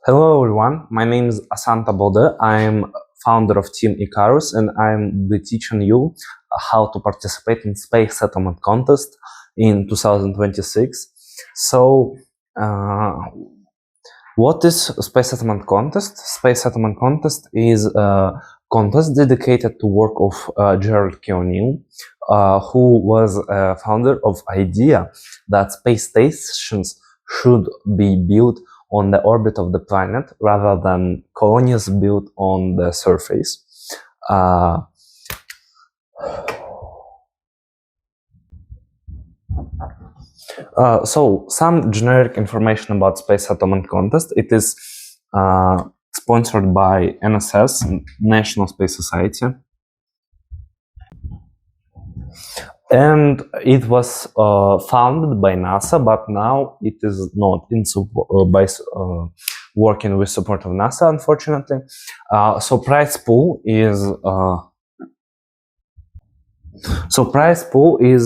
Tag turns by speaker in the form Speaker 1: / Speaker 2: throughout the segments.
Speaker 1: Hello everyone, my name is Asanta Bode. I'm founder of Team Icarus and I'm be teaching you how to participate in Space Settlement Contest in 2026. So, what is Space Settlement Contest? Space Settlement Contest is a contest dedicated to work of Gerald K. O'Neill, who was a founder of idea that space stations should be built on the orbit of the planet rather than colonies built on the surface. So some generic information about Space Settlement Contest. It is sponsored by NSS, National Space Society. And it was founded by NASA, but now it is not working with support of NASA, unfortunately. So prize pool is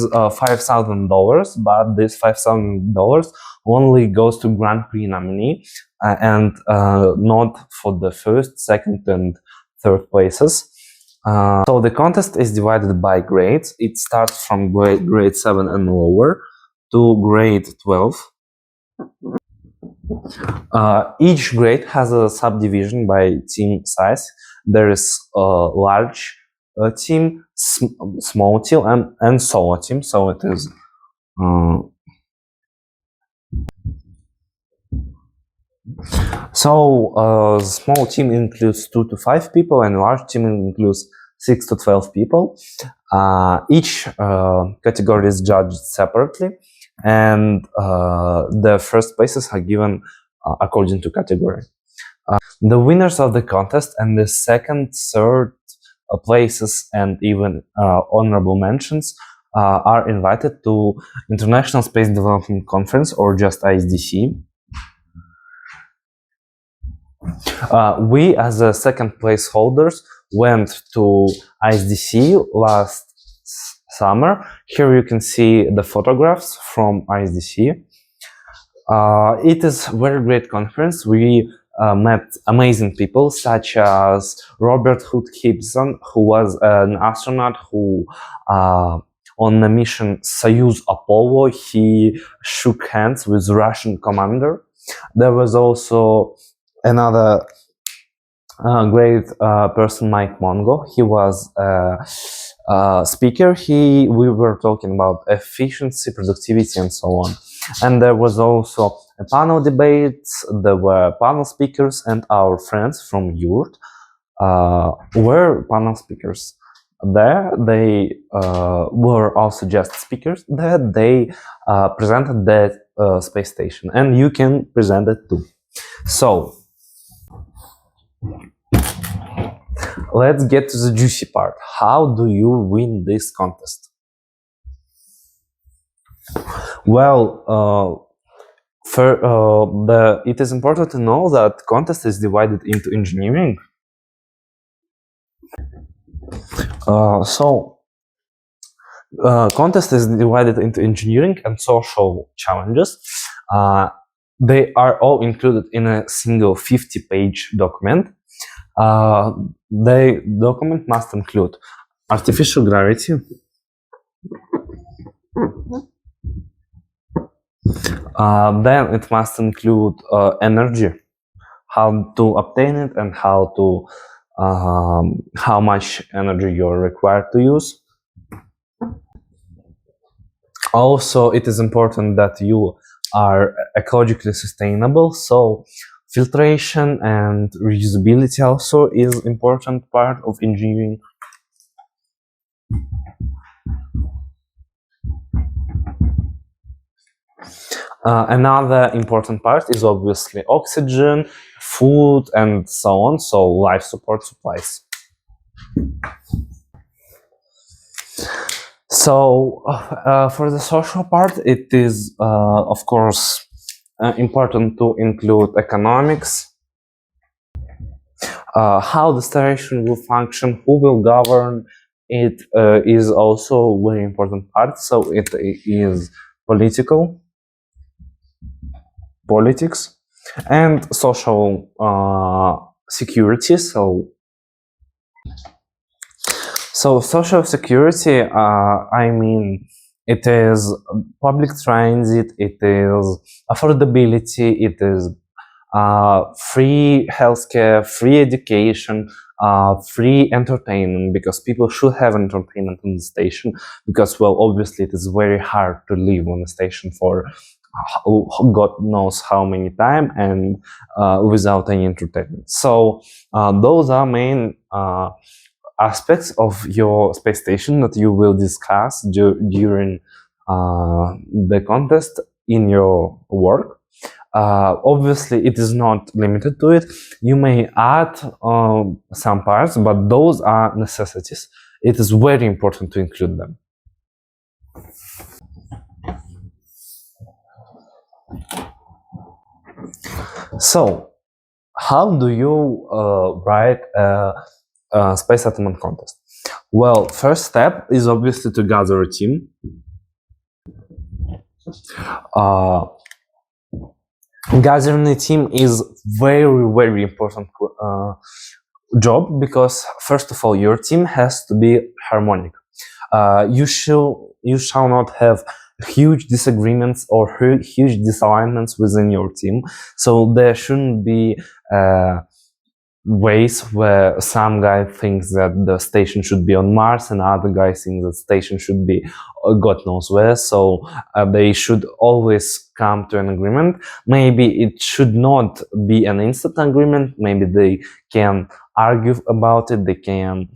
Speaker 1: $5,000, but this $5,000 only goes to Grand Prix nominee and not for the first, second, and third places. So the contest is divided by grades. It starts from grade 7 and lower to grade 12. Each grade has a subdivision by team size. There is a large team, small team, and solo team. So it is small team includes 2 to 5 people, and large team includes 6 to 12 people. Each category is judged separately, and the first places are given according to category. The winners of the contest and the second, third places and even honorable mentions are invited to International Space Development Conference, or just ISDC. We, as a second place holders, went to ISDC last summer. Here you can see the photographs from ISDC. It is a very great conference. We met amazing people such as Robert Hood Gibson, who was an astronaut who on the mission Soyuz Apollo, he shook hands with the Russian commander. There was also another great person, Mike Mongo. He was a speaker. We were talking about efficiency, productivity, and so on. And there was also a panel debate. There were panel speakers, and our friends from Europe were panel speakers. There, they were also just speakers. There, they presented the space station, and you can present it too. So, let's get to the juicy part. How do you win this contest? Well, it is important to know that contest is divided into engineering. Contest is divided into engineering and social challenges. They are all included in a single 50-page document. The document must include artificial gravity, then it must include energy, how to obtain it, and how much energy you're required to use. Also, it is important that you are ecologically sustainable, so filtration and reusability also is important part of engineering. Another important part is obviously oxygen, food, and so on, so life support supplies. So for the social part, it is of course important to include economics, how the station will function, who will govern it is also a very important part. So it is politics. And social security. So social security, I mean, it is public transit, it is affordability, it is free healthcare, free education, free entertainment, because people should have entertainment on the station, because, well, obviously it is very hard to live on the station for God knows how many time and without any entertainment. So those are main aspects of your space station that you will discuss during the contest in your work. Obviously, it is not limited to it. You may add some parts, but those are necessities. It is very important to include them. So, how do you write a space settlement contest? Well, first step is obviously to gather a team. Gathering a team is very important job, because first of all, your team has to be harmonic. You shall not have huge disagreements or huge disalignments within your team. So there shouldn't be ways where some guy thinks that the station should be on Mars and other guy thinks that station should be God knows where. So they should always come to an agreement. Maybe it should not be an instant agreement. Maybe they can argue about it. They can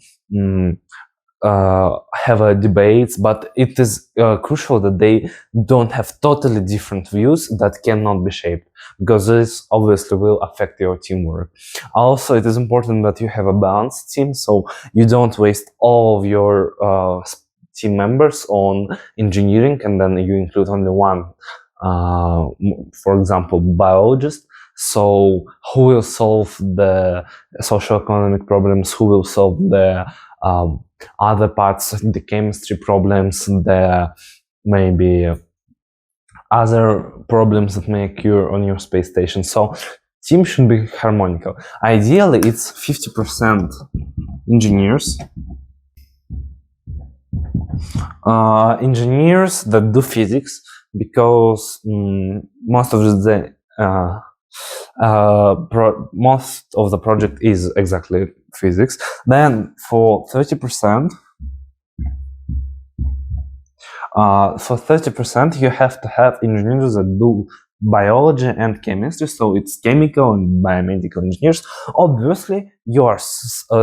Speaker 1: have a debates, but it is crucial that they don't have totally different views that cannot be shaped, because this obviously will affect your teamwork. Also, it is important that you have a balanced team, so you don't waste all of your team members on engineering and then you include only one, for example, biologist. So who will solve the social economic problems, who will solve the other parts, the chemistry problems, the maybe other problems that may occur on your space station. So team should be harmonical. Ideally, it's 50% engineers. Engineers that do physics, because most of the most of the project is exactly physics. Then for 30%, you have to have engineers that do biology and chemistry, so it's chemical and biomedical engineers. Obviously, you are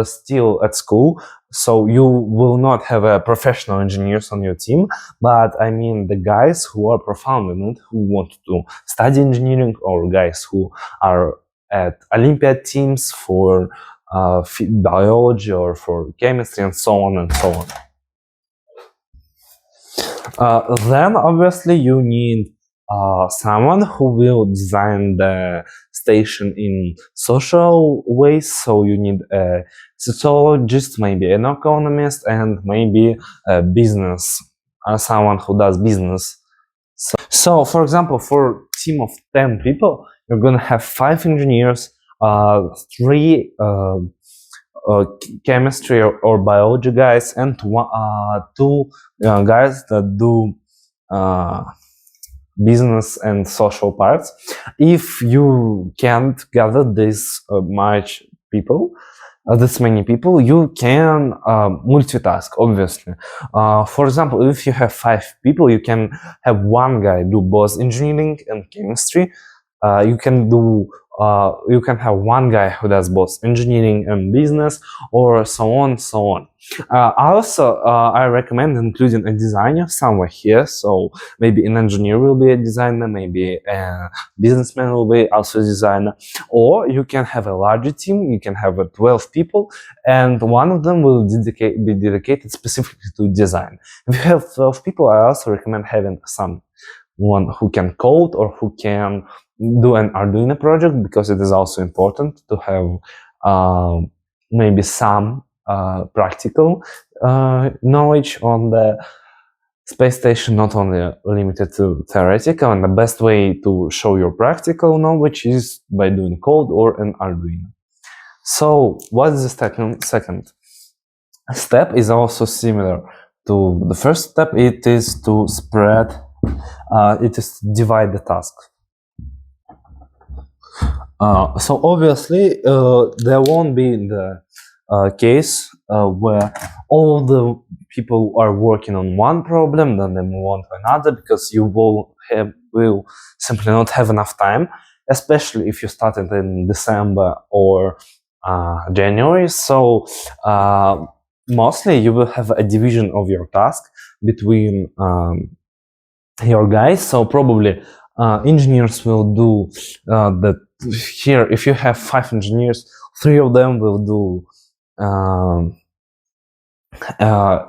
Speaker 1: still at school, so you will not have professional engineers on your team, but I mean the guys who are profound in it, who want to study engineering, or guys who are at Olympiad teams for biology or for chemistry and so on and so on. Then obviously you need someone who will design the station in social ways. So you need a sociologist, maybe an economist, and maybe a business, someone who does business. So for example, for a team of 10 people, you're gonna have 5 engineers, 3 chemistry or biology guys, and 2 guys that do business and social parts. If you can't gather this this many people, you can multitask, obviously. For example, if you have 5 people, you can have one guy do both engineering and chemistry. You can have one guy who does both engineering and business, or so on. I recommend including a designer somewhere here. So maybe an engineer will be a designer, maybe a businessman will be also a designer, or you can have a larger team. You can have 12 people, and one of them will be dedicated specifically to design. If you have 12 people, I also recommend having someone who can code or who can do an Arduino project, because it is also important to have maybe some practical knowledge on the space station not only limited to theoretical, and the best way to show your practical knowledge is by doing code or an Arduino. So what is the second step is also similar to the first step. It is to divide the task. So obviously there won't be the case where all the people are working on one problem, then they move on to another, because you will simply not have enough time, especially if you started in December or January. So mostly you will have a division of your task between your guys. So probably engineers will do here. If you have 5 engineers, 3 of them will do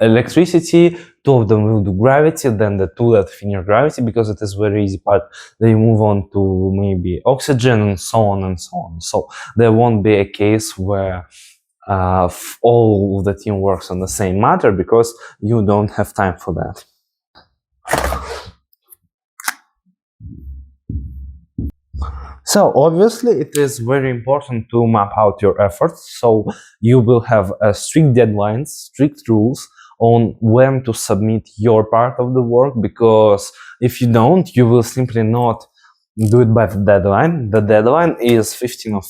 Speaker 1: electricity, 2 of them will do gravity, then the 2 that finish gravity, because it is very easy part, they move on to maybe oxygen, and so on and so on. So there won't be a case where all of the team works on the same matter, because you don't have time for that. So obviously it is very important to map out your efforts, so you will have strict deadlines, strict rules on when to submit your part of the work, because if you don't, you will simply not do it by the deadline. The deadline is 15th of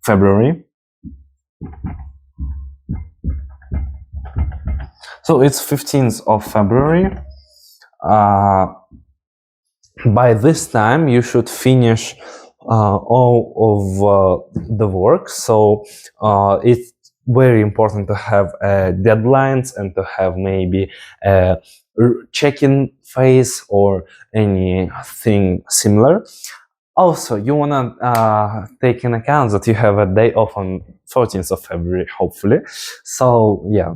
Speaker 1: February. So it's 15th of February. By this time you should finish all of the work. So it's very important to have deadlines and to have maybe a check-in phase or anything similar. Also, you want to take in account that you have a day off on 14th of February, hopefully. So yeah,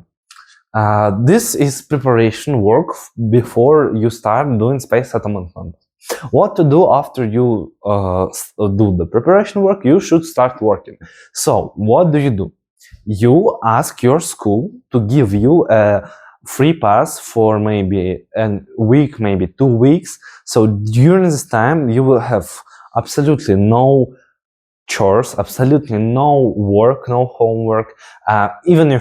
Speaker 1: this is preparation work before you start doing space settlement contest. What to do after you do the preparation work? You should start working. So what do? You ask your school to give you a free pass for maybe a week, maybe 2 weeks. So during this time you will have absolutely no chores, absolutely no work, no homework. Even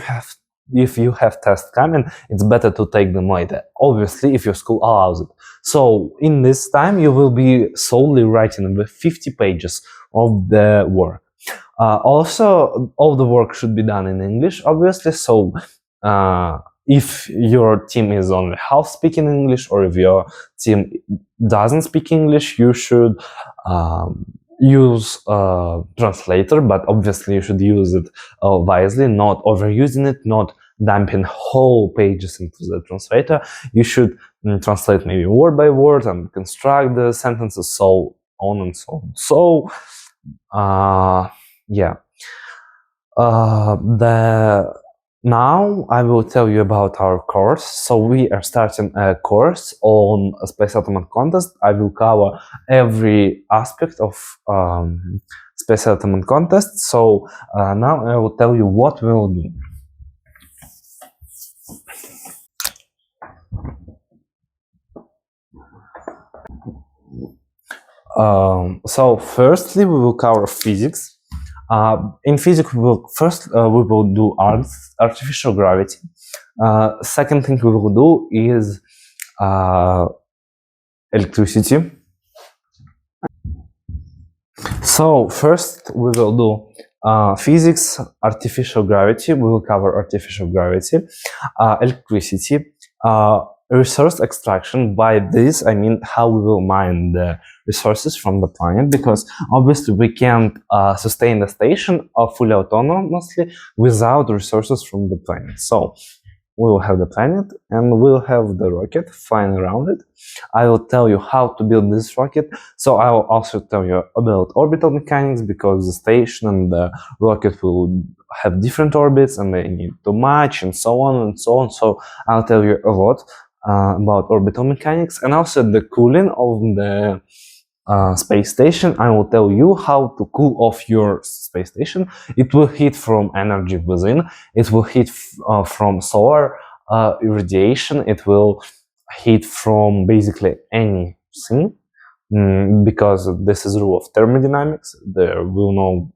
Speaker 1: if you have tests coming, it's better to take them later, obviously, if your school allows it. So in this time you will be solely writing the 50 pages of the work. Also, all the work should be done in English, obviously. So if your team is only half speaking English, or if your team doesn't speak English, you should use translator, but obviously you should use it wisely, not overusing it, not dumping whole pages into the translator. You should translate maybe word by word and construct the sentences, so on and so on. So yeah, now I will tell you about our course. So we are starting a course on a space settlement contest. I will cover every aspect of space settlement contest. So now I will tell you what we will do. So firstly we will cover physics. In physics we will do artificial gravity. Second thing we will do is electricity. So first we will do physics, artificial gravity. We will cover artificial gravity, electricity, resource extraction. By this I mean how we will mine the resources from the planet, because obviously we can't sustain the station fully autonomously without resources from the planet. So we will have the planet and we'll have the rocket flying around it. I will tell you how to build this rocket. So I will also tell you about orbital mechanics, because the station and the rocket will have different orbits and they need to match, and so on and so on. So I'll tell you a lot about orbital mechanics, and also the cooling of the space station. I will tell you how to cool off your space station. It will heat from energy within. It will heat from solar irradiation, it will hit from basically anything, because this is rule of thermodynamics. There won't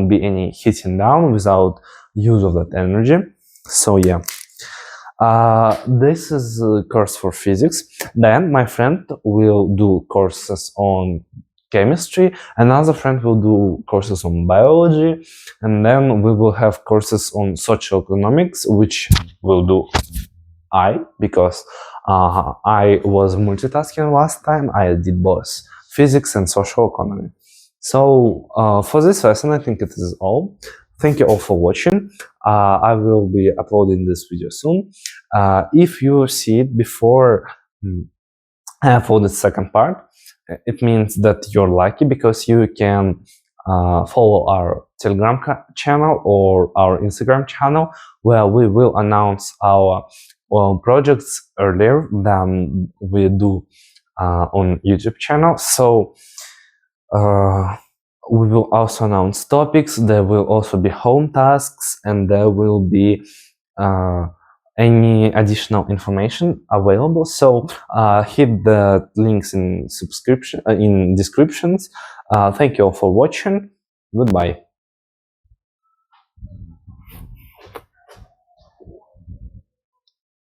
Speaker 1: be any hitting down without use of that energy. So yeah, this is a course for physics. Then my friend will do courses on chemistry, another friend will do courses on biology, and then we will have courses on socioeconomics, which will do I, because I was multitasking last time. I did both physics and social economy. So for this lesson, I think it is all. Thank you all for watching. I will be uploading this video soon. If you see it before I upload the second part, it means that you're lucky, because you can follow our Telegram channel or our Instagram channel, where we will announce our projects earlier than we do on YouTube channel. So we will also announce topics. There will also be home tasks, and there will be any additional information available. So hit the links in descriptions. Thank you all for watching. Goodbye.